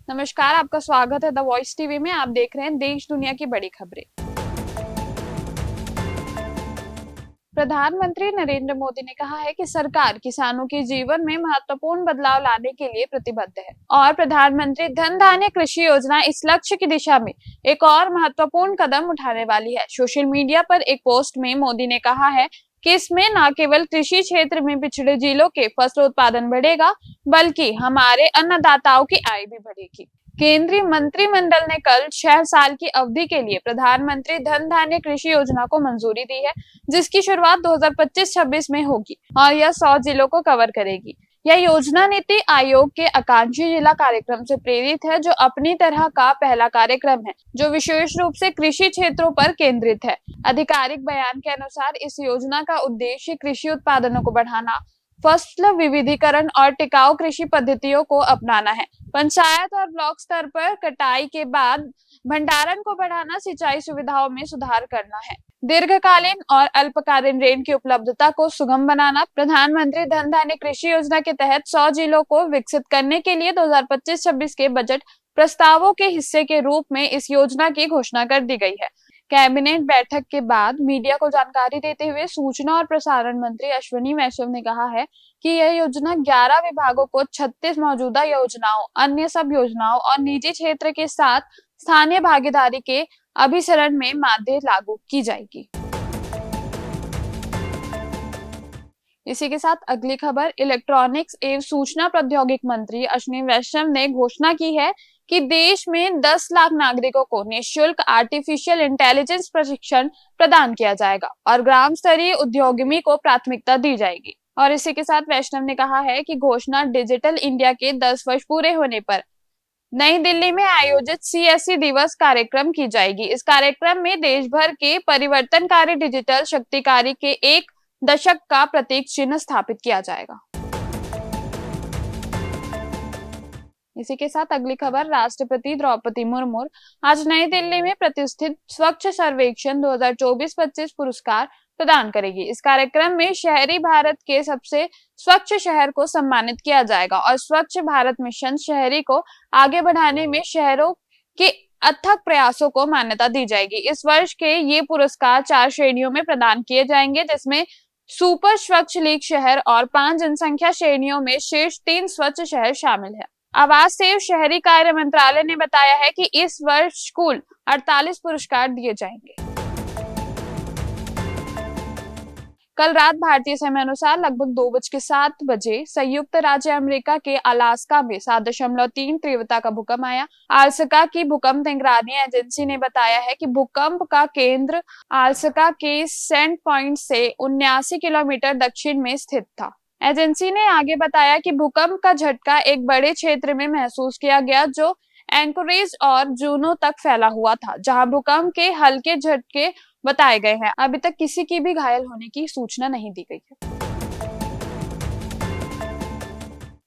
नमस्कार, आपका स्वागत है द वॉइस टीवी में। आप देख रहे हैं देश दुनिया की बड़ी खबरें। प्रधानमंत्री नरेंद्र मोदी ने कहा है कि सरकार किसानों के जीवन में महत्वपूर्ण बदलाव लाने के लिए प्रतिबद्ध है और प्रधानमंत्री धन धान्य कृषि योजना इस लक्ष्य की दिशा में एक और महत्वपूर्ण कदम उठाने वाली है। सोशल मीडिया पर एक पोस्ट में मोदी ने कहा है कि इसमें न केवल कृषि क्षेत्र में पिछड़े जिलों के फसल उत्पादन बढ़ेगा, बल्कि हमारे अन्नदाताओं की आय भी बढ़ेगी। केंद्रीय मंत्रिमंडल ने कल 6 साल की अवधि के लिए प्रधानमंत्री धन धान्य कृषि योजना को मंजूरी दी है, जिसकी शुरुआत 2025-26 में होगी और यह 100 जिलों को कवर करेगी। यह योजना नीति आयोग के आकांक्षी जिला कार्यक्रम से प्रेरित है, जो अपनी तरह का पहला कार्यक्रम है जो विशेष रूप से कृषि क्षेत्रों पर केंद्रित है। आधिकारिक बयान के अनुसार इस योजना का उद्देश्य कृषि उत्पादनों को बढ़ाना, फसल विविधीकरण और टिकाऊ कृषि पद्धतियों को अपनाना है। पंचायत और ब्लॉक स्तर पर कटाई के बाद भंडारण को बढ़ाना, सिंचाई सुविधाओं में सुधार करना है। दीर्घकालीन और अल्पकालीन ऋण की उपलब्धता को सुगम बनाना। प्रधानमंत्री धन धान्य कृषि योजना के तहत 100 जिलों को विकसित करने के लिए 2025-26 के बजट प्रस्तावों के हिस्से के रूप में इस योजना की घोषणा कर दी गई है। कैबिनेट बैठक के बाद मीडिया को जानकारी देते हुए सूचना और प्रसारण मंत्री अश्विनी वैष्णव ने कहा है कि यह योजना 11 विभागों को 36 मौजूदा योजनाओं, अन्य सब योजनाओं और निजी क्षेत्र के साथ स्थानीय भागीदारी के अभिसरण में माध्य लागू की जाएगी। इसी के साथ अगली खबर, इलेक्ट्रॉनिक्स एवं सूचना प्रौद्योगिकी मंत्री अश्विनी वैष्णव ने घोषणा की है कि देश में 10 लाख नागरिकों को निःशुल्क आर्टिफिशियल इंटेलिजेंस प्रशिक्षण प्रदान किया जाएगा और ग्राम स्तरीय उद्योगमी को प्राथमिकता दी जाएगी। और इसी के साथ वैष्णव ने कहा है कि घोषणा डिजिटल इंडिया के 10 वर्ष पूरे होने पर नई दिल्ली में आयोजित सीएससी दिवस कार्यक्रम की जाएगी। इस कार्यक्रम में देश भर के परिवर्तनकारी डिजिटल शक्तिकारी के 1 दशक का प्रतीक चिन्ह स्थापित किया जाएगा। इसी के साथ अगली खबर, राष्ट्रपति द्रौपदी मुर्मू आज नई दिल्ली में प्रतिष्ठित स्वच्छ सर्वेक्षण 2024-25 पुरस्कार प्रदान करेगी। इस कार्यक्रम में शहरी भारत के सबसे स्वच्छ शहर को सम्मानित किया जाएगा और स्वच्छ भारत मिशन शहरी को आगे बढ़ाने में शहरों के अथक प्रयासों को मान्यता दी जाएगी। इस वर्ष के ये पुरस्कार 4 श्रेणियों में प्रदान किए जाएंगे, जिसमें सुपर स्वच्छ लीग शहर और 5 जनसंख्या श्रेणियों में शीर्ष 3 स्वच्छ शहर शामिल है। आवास एवं शहरी कार्य मंत्रालय ने बताया है कि इस वर्ष कुल 48 पुरस्कार दिए जाएंगे। कल रात भारतीय समय अनुसार लगभग 2:07 बजे संयुक्त राज्य अमेरिका के अलास्का में 7.3 तीव्रता का भूकंप आया। अलास्का की भूकंप निगरानी एजेंसी ने बताया है कि भूकंप का केंद्र अलास्का के सेंट पॉइंट से 79 किलोमीटर दक्षिण में स्थित था। एजेंसी ने आगे बताया कि भूकंप का झटका एक बड़े क्षेत्र में महसूस किया गया, जो एंकोरेज और जूनो तक फैला हुआ था, जहां भूकंप के हल्के झटके बताए गए हैं। अभी तक किसी की भी घायल होने की सूचना नहीं दी गई है।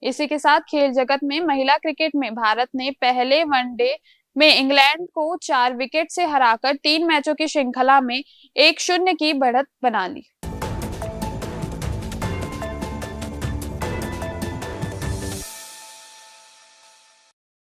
इसी के साथ खेल जगत में महिला क्रिकेट में भारत ने पहले वनडे में इंग्लैंड को 4 विकेट से हराकर 3 मैचों की श्रृंखला में 1-0 की बढ़त बना ली।